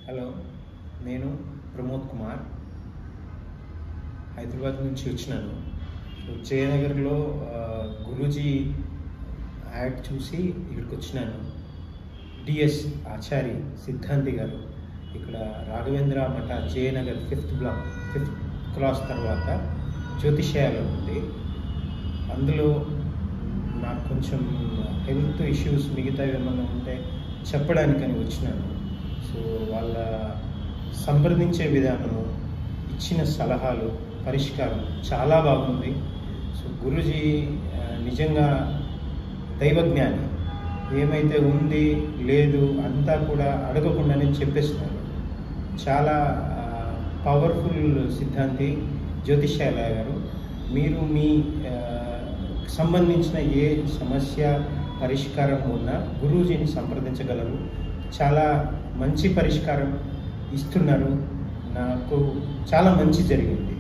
Hello, నేను ప్రమోద్ కుమార్ హైదరాబాద్ నుంచి వచ్చినాను. సో జయనగర్లో గురూజీ యాడ్ చూసి ఇక్కడికి వచ్చినాను. డిఎస్ ఆచారి సిద్ధాంతి గారు ఇక్కడ రాఘవేంద్ర మఠ Jayanagar 5th block 5th cross తర్వాత జ్యోతిష్యాలు ఉంది. అందులో నాకు కొంచెం హెల్త్ ఇష్యూస్ మిగతా ఏమన్నా ఉంటే చెప్పడానికని వచ్చినాను. సో వాళ్ళ సంప్రదించే విధానము, ఇచ్చిన సలహాలు, పరిష్కారం చాలా బాగుంది. సో గురూజీ నిజంగా దైవజ్ఞాని. ఏమైతే ఉంది లేదు అంతా కూడా అడగకుండానే చెప్పేస్తున్నారు. చాలా పవర్ఫుల్ సిద్ధాంతి జ్యోతిష్యాలయ గారు. మీరు మీ సంబంధించిన ఏ సమస్య పరిష్కారం ఉన్నా గురూజీని సంప్రదించగలరు. చాలా మంచి పరిష్కారం ఇస్తున్నారు. నాకు చాలా మంచి జరిగింది.